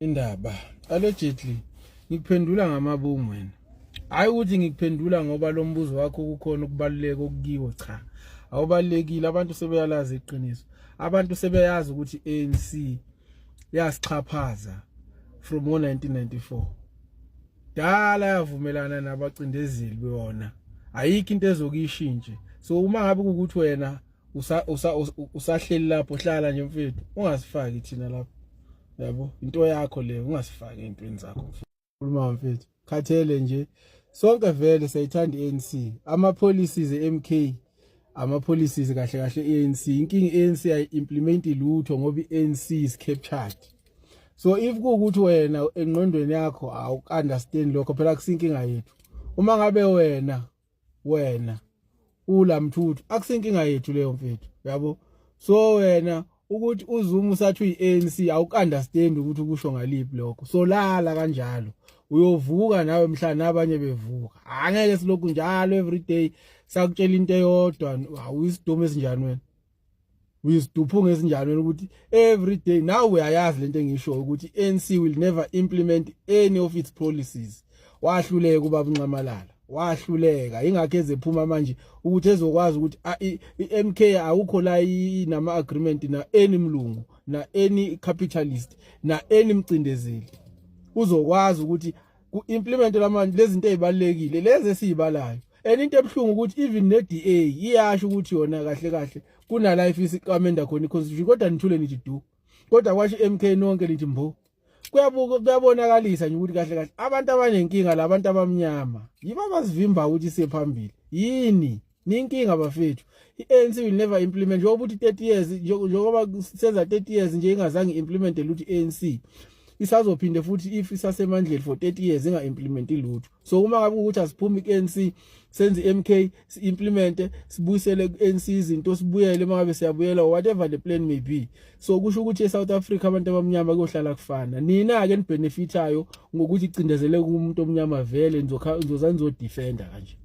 Indaba allegedly ngikuphendula ngamabomu wena, hayi ukuthi ngikuphendula ngoba lo mbuzo wakho kukhona ukubaluleka okukiwo, cha awubalekile. Abantu sebeyalazi iqiniso, abantu sebeyazi ukuthi ANC yasixhaphaza from 1994 dala yavumelana nabacindezeli bewona, ayikho into ezokuyishintshe. So uma ngabe ukuthi wena usahleli lapho, hlala nje mfethu, ungasifaki thina lapho, yabo into yakho leyo, ungasifaki ezintweni zakho khuluma mfethu, khathele nje sonke vele sayithanda iANC. Ama policies eMK, ama policies kahle kahle iANC, inkingi iANC ayiimplement lutho ngoba iANC is captured. So if kuukuthi wena engqondweni yakho awukunderstand lokho, phela kusinkinga yethu. Uma ngabe wena ulamthuthu, akusinkinga yethu leyo mfethu, yabo. So wena ukuthi uZuma usathi uyiANC awukunderstand ukuthi kusho ngaliphi lokho, so lala kanjalo, uyovuka nawe mhla nabanye bevuka. Angeke silokhu njalo everyday sakutshela into eyodwa. Awuyisidome esinjani wena, uyisiduphu esinjani wena ukuthi everyday now uyayazi lento engisho ukuthi ANC will never implement any of its policies. Wahluleka ubaba uNcamalala, wahluleka, ingakho ezephuma manje ukuthi ezokwazi ukuthi iMK awukho la inama agreement na any mlungu, na any capitalist, na any mcindezeli uzokwazi ukuthi ku-implement lamanje lezi zinto ezibalekile lezi esizibalayo. And into ebhlungu ukuthi even neDA iyasho ukuthi yona kahle kahle kuna life isikamenda khona iconstitution, kodwa nithule nithi du, kodwa kwasho iMK nonke lithi mbo. Kuyabonakalisa nje ukuthi kahle kahle abantu abanenkinga, labantu abamnyama yibo abasivimba ukuthi siye phambili. Yini ninkinga bafethu? iANC will never implement njengoba uthi 30 years, njengoba senza 30 years nje ingazange implement lutho iANC, isazophinde futhi if isasemandleni for 30 years inga implement lutho. So uma ngabe ukuthi asiphumi iANC senze iMK si-implement, sibuyisele iANC izinto, sibuyele mangabe siyabuyela whatever the plan may be. So kusho ukuthi eSouth Africa abantu abamnyama kuyohlala kufana. Nina ke nibenefitayo ngokuthi icindezele kumuntu omnyama vele nizozanzo defender kanje.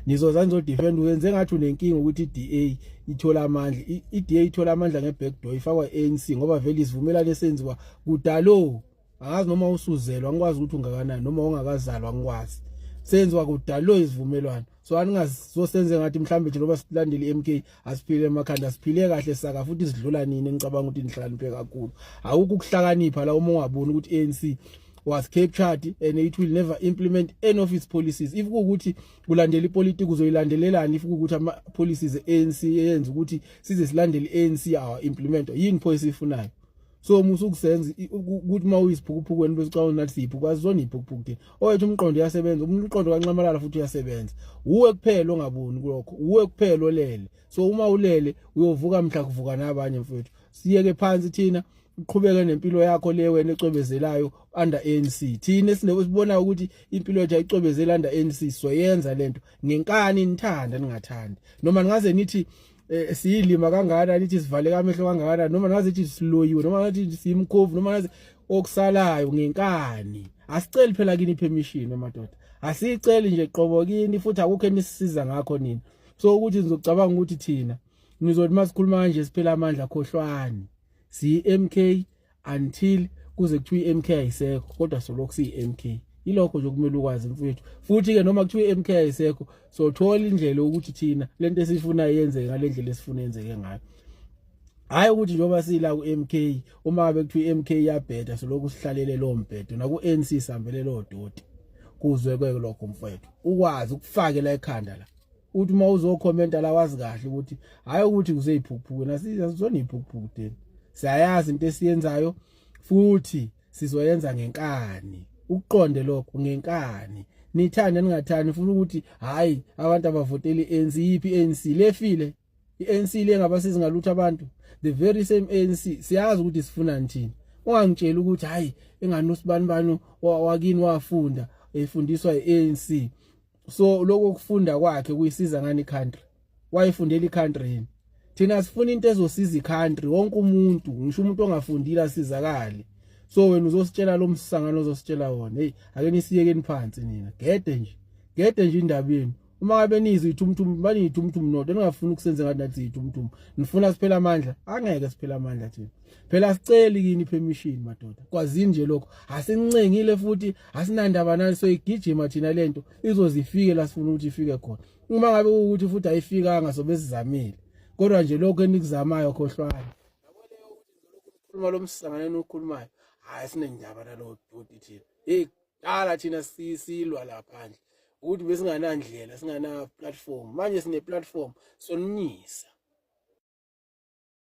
Nizozanzo defend wenze ngathi unenkinga ukuthi iDA ithola amandla. iDA ithola amandla ngebackdoor ifakwa ANC ngoba vele isivumelane esenziwa kudalo. Angazi noma usuzelwa, ngikwazi ukuthi ungakanani, noma ungakazalwa ngikwazi. Senziwa kudalo isivumelwano. So angazosenze ngathi mhlambe nje loba silandele iMK asiphile emakhanda, siphile kahle saka futhi sidlula nini. Ngicabanga ukuthi nihlakaniphe kakhulu. Awukho ukuhlakanipha la uma ungaboni ukuthi ANC was captured and it will never implement any of its policies. If kuukuthi kulandela ipolitiki uzoyilandelelani if kuukuthi ama policies ANC yenza ukuthi size silandele ANC our implement yini policy ifunayo? So musukusenza ukuthi mawuyisiphukuphuku besicabanga nathi siphuku azizona iphukuphuku thina. Owethu umqondo uyasebenza, umqondo kaNcamalala futhi uyasebenza. Uwe kuphela ongaboni kulokho, uwe kuphela olele. So uma ulele uyovuka mhla kuvuka nabanye mfethu. Siyeke phansi thina uqhubeke nempilo yakho le wena ecwebezelayo under ANC. Thina esibona ukuthi impilo yethu ayicwebezela under ANC, soyenza lento ngenkani nithanda ningathandi. Noma ningaze nithi siyilima kangaka, nithi sivale amehlo kangaka, noma ngaze nithi siloyiwe, noma ngathi simkhovu, noma ngaze okusalayo ngenkani. Asiceli phela kini permission madoda, asiceli nje qobo kini, futhi akukho enisisiza ngakho nini. So ukuthi nizocabanga ukuthi thina nizothi masikhuluma kanje siphela amandla khohlwani. Si-MK until kuze kuthiwe iMK ayisekho, kodwa solokhu siyi-MK. Ilokho nje kumele ukwazi mfethu. Futhi ke noma kuthiwe iMK ayisekho, so thola indlela ukuthi thina lento esifuna yenzeke ngalendlela esifuna yenzeke ngayo. Hayi ukuthi njoba sila kuMK uma ngabe kuthiwe iMK iyabheda solokhu sihlalele lo mbhedo, na kuANC sihambele lo doti. Kuzwe kweke lokho mfethu, ukwazi ukufake la ekhanda la. Uthi uma uzokhomenta la wazi kahle ukuthi hayi ukuthi kuseyiphuphuke, nasizona iphuphuke thina. Siyayazi into esiyenzayo futhi sizoyenza ngenkani. Ukuqonde lokho ngenkani. Nithanda ningathani futhi ukuthi hayi abantu abavoteli iANC, yipi iANC lefile. iANC le ngabasizi ngalutho abantu. The very same ANC siyazi ukuthi sifuna nini. Ungangitshela ukuthi hayi engani usibanibani wakini wafunda efundiswa iANC. So lokho kufunda kwakhe kuyisiza ngani country. Wayifundela iCountry yini? Thina sifuna into ezosiza iCountry, wonke umuntu, ngisho umuntu ongafundile asizakale. So wena uzositshela lo msangano uzositshela wona, hey ake nisiyekeni phansi nina. Gede nje indaba yenu. uma ngabe nizi ithumthum bani ithumthum nodwa ningafuni ukusenza ngathi nathi ithumthum nifuna siphela amandla angeke siphela amandla thina phela siceli kini permission madoda kwazini nje lokho asincengile futhi asinandaba nani soyigijima thina lento izozifike la sifuna ukuthi ifike khona uma ngabe ukuthi futhi ayifikanga sobe sizamile kodwa nje lokho enikuzamayo khohlwana yabo leyo ukuthi ngizokhuluma lo msangane nokhulumayo hayi sinendaba nalo duty thina dala thina silwa lapha ukuthi besinganandlela singana platform manje sine platform soninyisa